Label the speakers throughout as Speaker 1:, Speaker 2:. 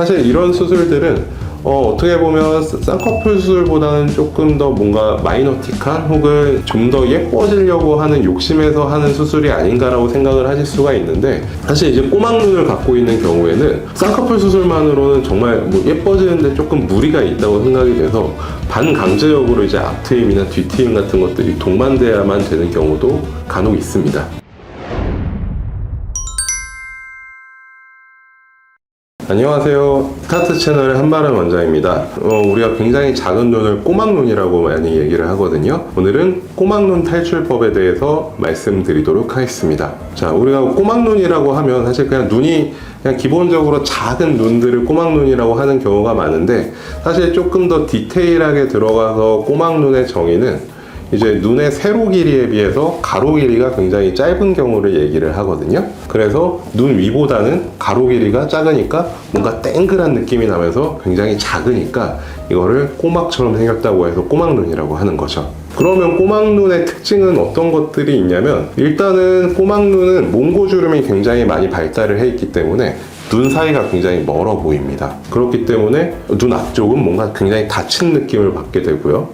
Speaker 1: 사실 이런 수술들은 어떻게 보면 쌍꺼풀 수술보다는 조금 더 뭔가 마이너틱한 혹은 좀 더 예뻐지려고 하는 욕심에서 하는 수술이 아닌가라고 생각을 하실 수가 있는데, 사실 이제 꼬막눈을 갖고 있는 경우에는 쌍꺼풀 수술만으로는 정말 뭐 예뻐지는데 조금 무리가 있다고 생각이 돼서 반강제적으로 이제 앞트임이나 뒤트임 같은 것들이 동반돼야만 되는 경우도 간혹 있습니다. 안녕하세요. 스타트 채널의 한바람 원장입니다. 우리가 굉장히 작은 눈을 꼬막눈이라고 많이 얘기를 하거든요. 오늘은 꼬막눈 탈출법에 대해서 말씀드리도록 하겠습니다. 자, 우리가 꼬막눈이라고 하면 사실 그냥 눈이 그냥 기본적으로 작은 눈들을 꼬막눈이라고 하는 경우가 많은데, 사실 조금 더 디테일하게 들어가서 꼬막눈의 정의는 이제 눈의 세로 길이에 비해서 가로 길이가 굉장히 짧은 경우를 얘기를 하거든요. 그래서 눈 위보다는 가로 길이가 작으니까 뭔가 땡글한 느낌이 나면서 굉장히 작으니까 이거를 꼬막처럼 생겼다고 해서 꼬막눈이라고 하는 거죠. 그러면 꼬막눈의 특징은 어떤 것들이 있냐면, 일단은 꼬막눈은 몽고주름이 굉장히 많이 발달을 해 있기 때문에 눈 사이가 굉장히 멀어 보입니다. 그렇기 때문에 눈 앞쪽은 뭔가 굉장히 닫힌 느낌을 받게 되고요.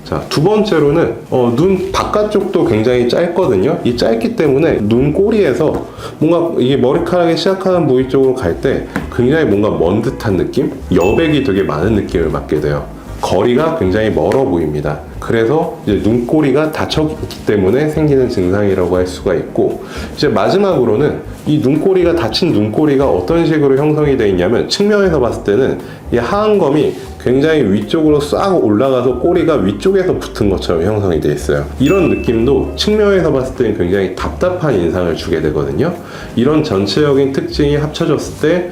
Speaker 1: 자, 두 번째로는 눈 바깥쪽도 굉장히 짧거든요. 이 짧기 때문에 눈 꼬리에서 뭔가 이게 머리카락이 시작하는 부위 쪽으로 갈 때 굉장히 뭔가 먼 듯한 느낌? 여백이 되게 많은 느낌을 받게 돼요. 거리가 굉장히 멀어 보입니다. 그래서 이제 눈꼬리가 닫혔기 때문에 생기는 증상이라고 할 수가 있고, 이제 마지막으로는 이 눈꼬리가 닫힌 눈꼬리가 어떤 식으로 형성이 되어 있냐면, 측면에서 봤을 때는 이 하안검이 굉장히 위쪽으로 싹 올라가서 꼬리가 위쪽에서 붙은 것처럼 형성이 되어 있어요. 이런 느낌도 측면에서 봤을 때는 굉장히 답답한 인상을 주게 되거든요. 이런 전체적인 특징이 합쳐졌을 때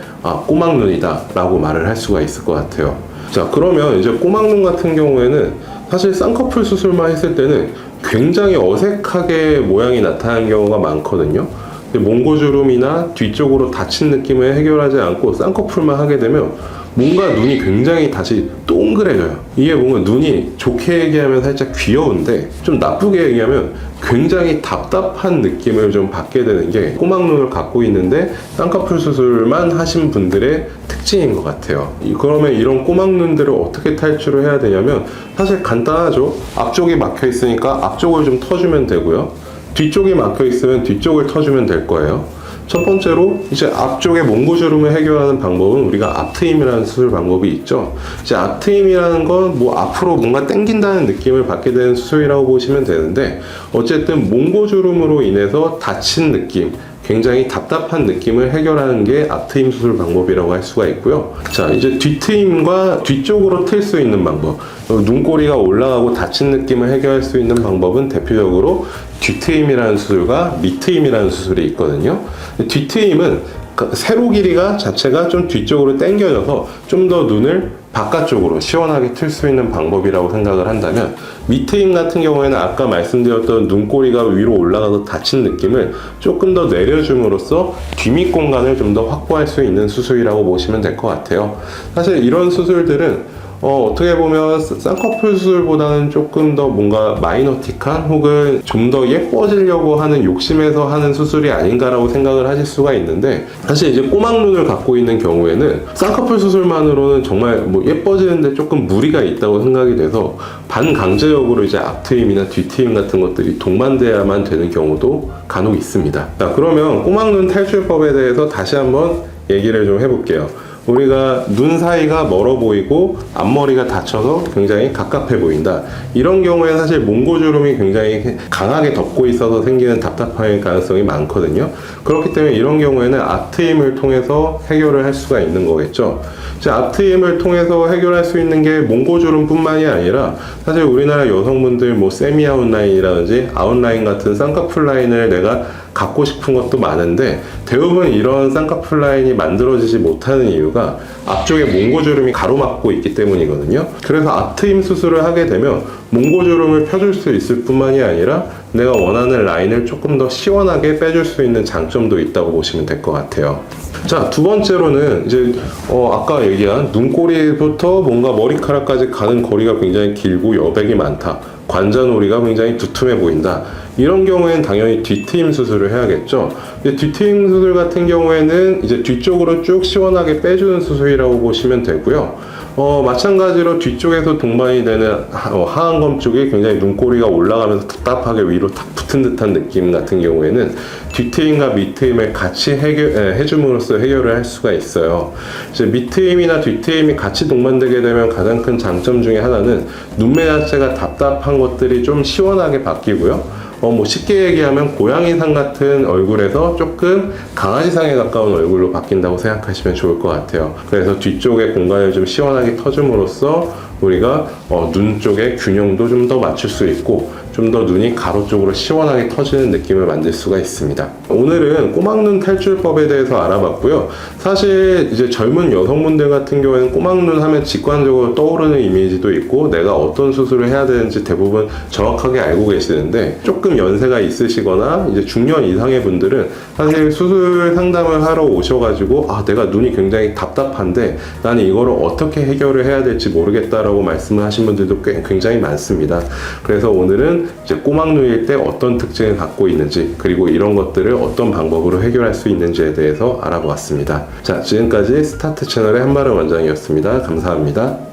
Speaker 1: 꼬막눈이다 라고 말을 할 수가 있을 것 같아요. 자, 그러면 이제 꼬막눈 같은 경우에는 사실 쌍꺼풀 수술만 했을 때는 굉장히 어색하게 모양이 나타나는 경우가 많거든요. 몽고주름이나 뒤쪽으로 닫힌 느낌을 해결하지 않고 쌍꺼풀만 하게 되면 뭔가 눈이 굉장히 다시 동그래져요. 이게 뭔가 눈이 좋게 얘기하면 살짝 귀여운데, 좀 나쁘게 얘기하면 굉장히 답답한 느낌을 좀 받게 되는 게 꼬막눈을 갖고 있는데 쌍꺼풀 수술만 하신 분들의 특징인 것 같아요. 그러면 이런 꼬막눈들을 어떻게 탈출을 해야 되냐면, 사실 간단하죠. 앞쪽이 막혀 있으니까 앞쪽을 좀 터주면 되고요. 뒤쪽이 막혀 있으면 뒤쪽을 터주면 될 거예요. 첫 번째로 이제 앞쪽에 몽고주름을 해결하는 방법은 우리가 앞트임이라는 수술 방법이 있죠. 이제 앞트임이라는 건 뭐 앞으로 뭔가 당긴다는 느낌을 받게 되는 수술이라고 보시면 되는데, 어쨌든 몽고주름으로 인해서 다친 느낌, 굉장히 답답한 느낌을 해결하는 게 앞트임 수술 방법이라고 할 수가 있고요. 자, 이제 뒤트임과 뒤쪽으로 틀 수 있는 방법, 눈꼬리가 올라가고 닫힌 느낌을 해결할 수 있는 방법은 대표적으로 뒤트임이라는 수술과 밑트임이라는 수술이 있거든요. 뒤트임은 세로 길이가 자체가 좀 뒤쪽으로 당겨져서 좀 더 눈을 바깥쪽으로 시원하게 틀 수 있는 방법이라고 생각을 한다면, 밑트임 같은 경우에는 아까 말씀드렸던 눈꼬리가 위로 올라가서 닫힌 느낌을 조금 더 내려줌으로써 뒷밑 공간을 좀 더 확보할 수 있는 수술이라고 보시면 될 것 같아요. 사실 이런 수술들은 어떻게 보면 쌍꺼풀 수술보다는 조금 더 뭔가 마이너틱한 혹은 좀 더 예뻐지려고 하는 욕심에서 하는 수술이 아닌가라고 생각을 하실 수가 있는데, 사실 이제 꼬막눈을 갖고 있는 경우에는 쌍꺼풀 수술만으로는 정말 뭐 예뻐지는데 조금 무리가 있다고 생각이 돼서 반강제적으로 이제 앞트임이나 뒤트임 같은 것들이 동반돼야만 되는 경우도 간혹 있습니다. 자, 그러면 꼬막눈 탈출법에 대해서 다시 한번 얘기를 좀 해볼게요. 우리가 눈 사이가 멀어 보이고 앞머리가 닫혀서 굉장히 갑갑해 보인다. 이런 경우에 사실 몽고주름이 굉장히 강하게 덮고 있어서 생기는 답답함의 가능성이 많거든요. 그렇기 때문에 이런 경우에는 앞트임을 통해서 해결을 할 수가 있는 거겠죠. 앞트임을 통해서 해결할 수 있는 게 몽고주름 뿐만이 아니라, 사실 우리나라 여성분들 뭐 세미 아웃라인이라든지 아웃라인 같은 쌍꺼풀 라인을 내가 갖고 싶은 것도 많은데, 대부분 이런 쌍꺼풀 라인이 만들어지지 못하는 이유가 앞쪽에 몽고주름이 가로막고 있기 때문이거든요. 그래서 앞트임 수술을 하게 되면 몽고주름을 펴줄 수 있을 뿐만이 아니라 내가 원하는 라인을 조금 더 시원하게 빼줄 수 있는 장점도 있다고 보시면 될 것 같아요. 자, 두 번째로는 이제 아까 얘기한 눈꼬리부터 뭔가 머리카락까지 가는 거리가 굉장히 길고 여백이 많다. 관자놀이가 굉장히 두툼해 보인다. 이런 경우에는 당연히 뒤트임 수술을 해야겠죠. 근데 뒤트임 수술 같은 경우에는 이제 뒤쪽으로 쭉 시원하게 빼주는 수술이라고 보시면 되고요. 마찬가지로 뒤쪽에서 동반이 되는 하안검 쪽이 굉장히 눈꼬리가 올라가면서 답답하게 위로 탁 붙은 듯한 느낌 같은 경우에는 뒤트임과 밑트임을 같이 해줌으로써 해결을 할 수가 있어요. 이제 밑트임이나 뒤트임이 같이 동반되게 되면 가장 큰 장점 중에 하나는 눈매 자체가 답답한 것들이 좀 시원하게 바뀌고요. 쉽게 얘기하면 고양이상 같은 얼굴에서 조금 강아지상에 가까운 얼굴로 바뀐다고 생각하시면 좋을 것 같아요. 그래서 뒤쪽의 공간을 좀 시원하게 터줌으로써 우리가 눈 쪽의 균형도 좀 더 맞출 수 있고 좀 더 눈이 가로 쪽으로 시원하게 터지는 느낌을 만들 수가 있습니다. 오늘은 꼬막눈 탈출법에 대해서 알아봤고요. 사실 이제 젊은 여성분들 같은 경우에는 꼬막눈 하면 직관적으로 떠오르는 이미지도 있고 내가 어떤 수술을 해야 되는지 대부분 정확하게 알고 계시는데 조금 연세가 있으시거나 이제 중년 이상의 분들은 사실 수술 상담을 하러 오셔가지고 내가 눈이 굉장히 답답한데 나는 이거를 어떻게 해결을 해야 될지 모르겠다라고 말씀을 하신 분들도 굉장히 많습니다. 그래서 오늘은 이제 꼬막눈일 때 어떤 특징을 갖고 있는지 그리고 이런 것들을 어떤 방법으로 해결할 수 있는지에 대해서 알아보았습니다. 자, 지금까지 스타트 채널의 한마름 원장이었습니다. 감사합니다.